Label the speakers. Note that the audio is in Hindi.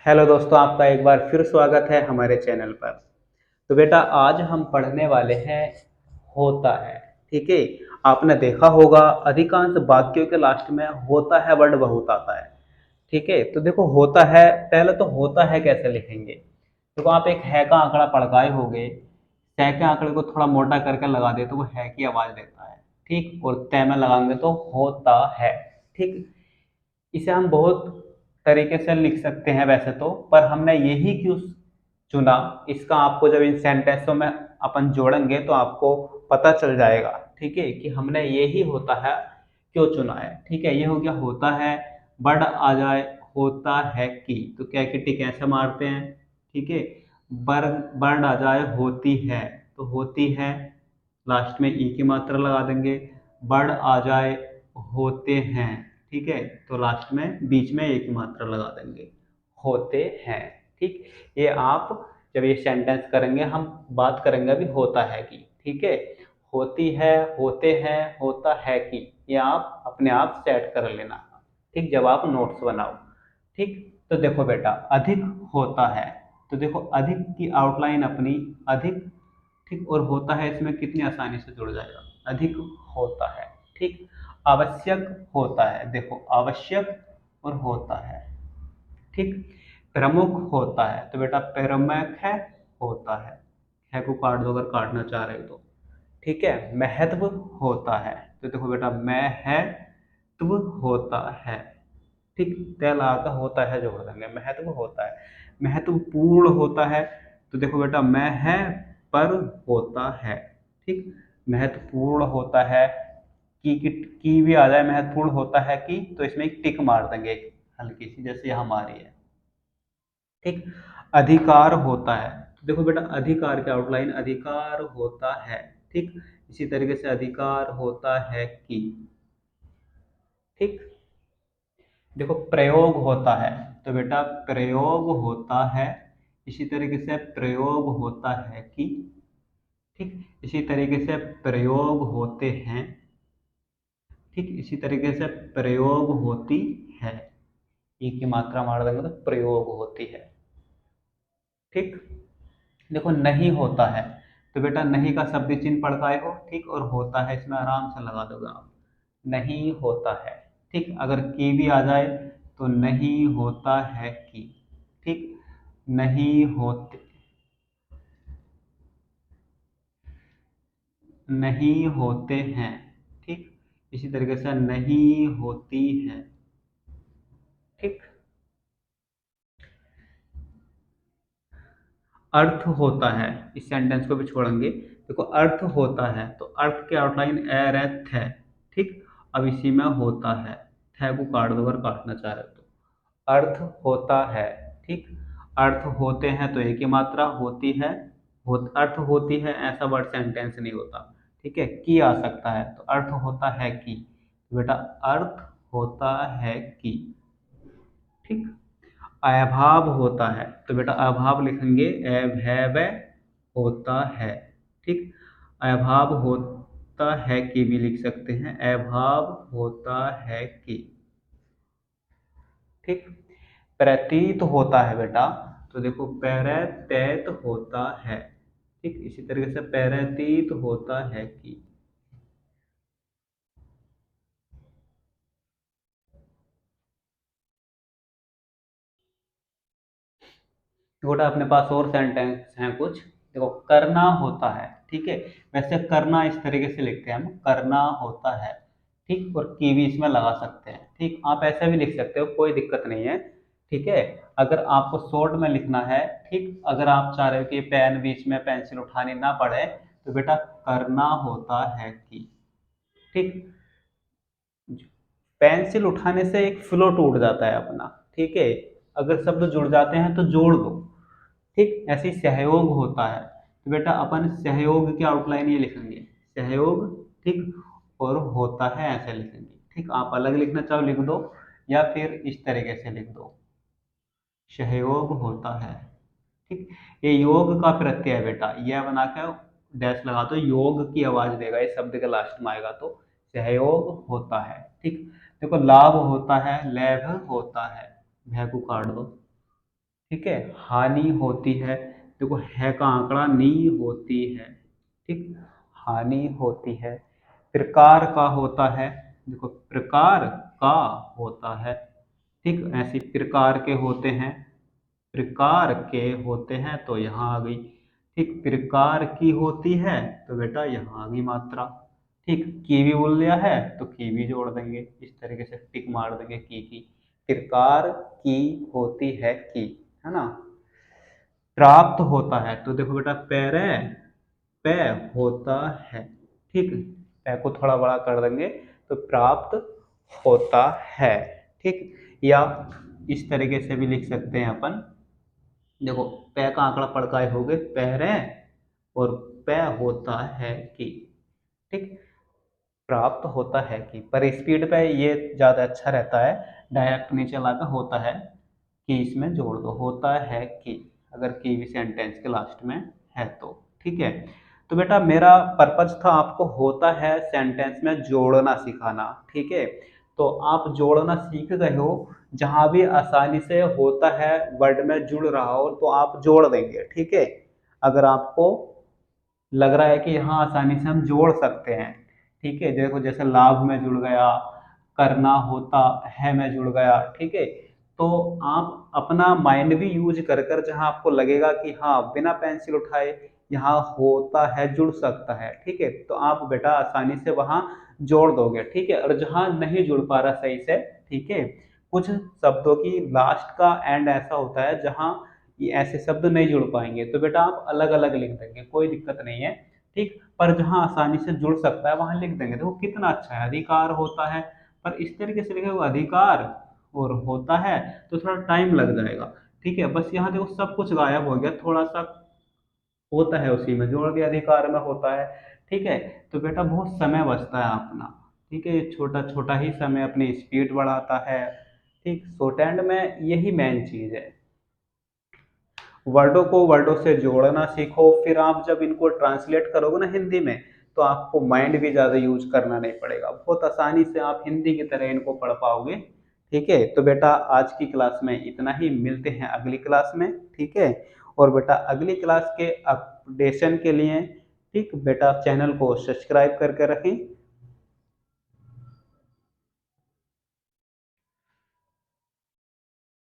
Speaker 1: हेलो दोस्तों, आपका एक बार फिर स्वागत है हमारे चैनल पर। तो बेटा, आज हम पढ़ने वाले हैं होता है। ठीक है। आपने देखा होगा अधिकांश वाक्यों के लास्ट में होता है वर्ड बहुत आता है। ठीक है। तो देखो, होता है, पहले तो होता है कैसे लिखेंगे। देखो, आप एक है का आंकड़ा पढ़ के आए होगे। तय के आंकड़े को थोड़ा मोटा करके लगा दे तो वो है की आवाज देता है। ठीक। और तय में लगाएंगे तो होता है। ठीक। इसे हम बहुत तरीके से लिख सकते हैं वैसे तो, पर हमने यही क्यों चुना, इसका आपको जब इन सेंटेंसों में अपन जोड़ेंगे तो आपको पता चल जाएगा। ठीक है, कि हमने यही होता है क्यों चुना है। ठीक है, ये हो गया होता है। वर्ड आ जाए होता है कि, तो क्या कि टिक ऐसे मारते हैं। ठीक है। वर्ड आ जाए होती है, तो होती है लास्ट में ई की मात्रा लगा देंगे। वर्ड आ जाए होते हैं, ठीक है, तो लास्ट में बीच में एक मात्रा लगा देंगे, होते हैं। ठीक। ये आप जब ये सेंटेंस करेंगे, हम बात करेंगे अभी होता है की। ठीक है। होती है, होते हैं, होता है कि, ये आप अपने आप सेट कर लेना। ठीक, जब आप नोट्स बनाओ। ठीक। तो देखो बेटा, अधिक होता है, तो देखो अधिक की आउटलाइन अपनी अधिक। ठीक। और होता है इसमें कितनी आसानी से जुड़ जाएगा, अधिक होता है। ठीक। आवश्यक होता है, देखो आवश्यक और होता है। ठीक। प्रमुख होता है, तो बेटा प्रमुख है, होता है को काट दो अगर काटना चाह रहे हो तो। ठीक है। महत्व होता है, तो देखो बेटा महत्व होता है। ठीक। तय लगा होता है जोड़ देंगे, महत्व होता है। महत्वपूर्ण होता है, तो देखो बेटा मैं है पर होता है। ठीक। महत्वपूर्ण होता है, की भी आ जाए महत्वपूर्ण होता है की, तो इसमें एक टिक मार देंगे एक हल्की सी, जैसे यहाँ हमारी है। ठीक। अधिकार होता है, तो देखो बेटा अधिकार की आउटलाइन अधिकार होता है। ठीक। इसी तरीके से अधिकार होता है की। ठीक। देखो प्रयोग होता है, तो बेटा प्रयोग होता है। इसी तरीके से प्रयोग होता है कि। ठीक। इसी तरीके से प्रयोग होते हैं। ठीक। इसी तरीके से प्रयोग होती है, ई की मात्रा मार देंगे तो प्रयोग होती है। ठीक। देखो नहीं होता है, तो बेटा नहीं का शब्द चिन्ह पढ़ पाए हो। ठीक। और होता है इसमें आराम से लगा दोगे आप, नहीं होता है। ठीक। अगर की भी आ जाए तो नहीं होता है की। ठीक। नहीं होते, नहीं होते हैं। ठीक। इसी तरीके से नहीं होती है। ठीक। अर्थ होता है, इस सेंटेंस को भी छोड़ेंगे। देखो अर्थ होता है, तो अर्थ के आउटलाइन एर है थ। ठीक। अब इसी में होता है, थ को काट दो अगर काटना चाह रहे हो तो। अर्थ होता है। ठीक। अर्थ होते हैं तो एक ही मात्रा होती है। अर्थ होती है ऐसा वर्ड सेंटेंस नहीं होता। ठीक है, की आ सकता है, तो अर्थ होता है की, तो बेटा अर्थ होता है की। ठीक। अभाव होता है, तो बेटा अभाव लिखेंगे अभैव होता है। ठीक। अभाव होता है कि भी लिख सकते हैं, अभाव होता है कि। ठीक। प्रतीत होता है बेटा, तो देखो पैरतैत होता है। ठीक। इसी तरीके से पैरतीत होता है कि। गोटा अपने पास और सेंटेंस हैं कुछ। देखो करना होता है। ठीक है। वैसे करना इस तरीके से लिखते हैं हम, करना होता है। ठीक। और की भी इसमें लगा सकते हैं। ठीक। आप ऐसे भी लिख सकते हो, कोई दिक्कत नहीं है। ठीक है। अगर आपको शॉर्ट में लिखना है, ठीक, अगर आप चाह रहे हो कि पेन बीच में पेंसिल उठानी ना पड़े, तो बेटा करना होता है कि। ठीक। पेंसिल उठाने से एक फ्लो टूट जाता है अपना। ठीक है। अगर शब्द जुड़ जाते हैं तो जोड़ दो। ठीक। ऐसे ही सहयोग होता है, तो बेटा अपन सहयोग की आउटलाइन ये लिखेंगे, सहयोग। ठीक। और होता है ऐसे लिखेंगे। ठीक। आप अलग लिखना चाहो लिख दो, या फिर इस तरीके से लिख दो, सहयोग होता है। ठीक। ये योग का प्रत्यय है बेटा, यह बना के डैश लगा दो, योग की आवाज देगा ये शब्द के लास्ट में आएगा, तो सहयोग होता है। ठीक। देखो लाभ होता है, लैभ होता है, भय को काट दो। ठीक है, हानि होती है। देखो है का आंकड़ा नी होती है, ठीक, हानि होती है। प्रकार का होता है, देखो प्रकार का होता है, ठीक, ऐसे प्रकार के होते हैं, प्रकार के होते हैं तो यहाँ आ गई, ठीक, प्रकार की होती है तो बेटा यहाँ आ गई मात्रा, ठीक, की भी बोल दिया है तो की भी जोड़ देंगे, इस तरीके से टिक मार देंगे की, प्रकार की होती है की, है ना। प्राप्त होता है तो देखो बेटा पैरे पे होता है, ठीक, पै को थोड़ा बड़ा कर देंगे तो प्राप्त होता है, ठीक। या इस तरीके से भी लिख सकते हैं अपन, देखो पै का आंकड़ा पड़काए हो गए पैरे और पै होता है कि, ठीक, प्राप्त होता है कि, पर स्पीड पे ये ज़्यादा अच्छा रहता है, डायरेक्ट नीचे लाकर होता है कि इसमें जोड़ दो, होता है कि, अगर कि भी सेंटेंस के लास्ट में है तो, ठीक है। तो बेटा मेरा पर्पज था आपको होता है सेंटेंस में जोड़ना सिखाना, ठीक है। तो आप जोड़ना सीख गए हो, जहां भी आसानी से होता है वर्ड में जुड़ रहा हो तो आप जोड़ देंगे, ठीक है। अगर आपको लग रहा है कि यहाँ आसानी से हम जोड़ सकते हैं, ठीक है, देखो जैसे लाभ में जुड़ गया, करना होता है में जुड़ गया, ठीक है। तो आप अपना माइंड भी यूज कर कर, जहाँ आपको लगेगा कि हाँ बिना पेंसिल उठाए यहाँ होता है जुड़ सकता है, ठीक है, तो आप बेटा आसानी से वहाँ जोड़ दोगे, ठीक है। और जहाँ नहीं जुड़ पा रहा सही से, ठीक है, कुछ शब्दों की लास्ट का एंड ऐसा होता है जहाँ ये ऐसे शब्द नहीं जुड़ पाएंगे तो बेटा आप अलग अलग लिख देंगे, कोई दिक्कत नहीं है, ठीक। पर जहाँ आसानी से जुड़ सकता है वहां लिख देंगे, देखो कितना अच्छा है, अधिकार होता है, पर इस तरीके से लिखेगा अधिकार और होता है तो थोड़ा टाइम लग जाएगा, ठीक है। बस यहाँ देखो सब कुछ गायब हो गया, थोड़ा सा होता है उसी में जोड़ दिया, अधिकार में होता है, ठीक है। तो बेटा बहुत समय बचता है अपना, ठीक है, छोटा छोटा ही समय अपनी स्पीड बढ़ाता है, ठीक। शॉर्ट हैंड में यही मेन चीज है, वर्डों को वर्डों से जोड़ना सीखो, फिर आप जब इनको ट्रांसलेट करोगे ना हिंदी में तो आपको माइंड भी ज़्यादा यूज करना नहीं पड़ेगा, बहुत आसानी से आप हिंदी की तरह इनको पढ़ पाओगे, ठीक है। तो बेटा आज की क्लास में इतना ही, मिलते हैं अगली क्लास में, ठीक है। और बेटा अगली क्लास के अपडेशन के लिए, ठीक बेटा, चैनल को सब्सक्राइब करके रखें।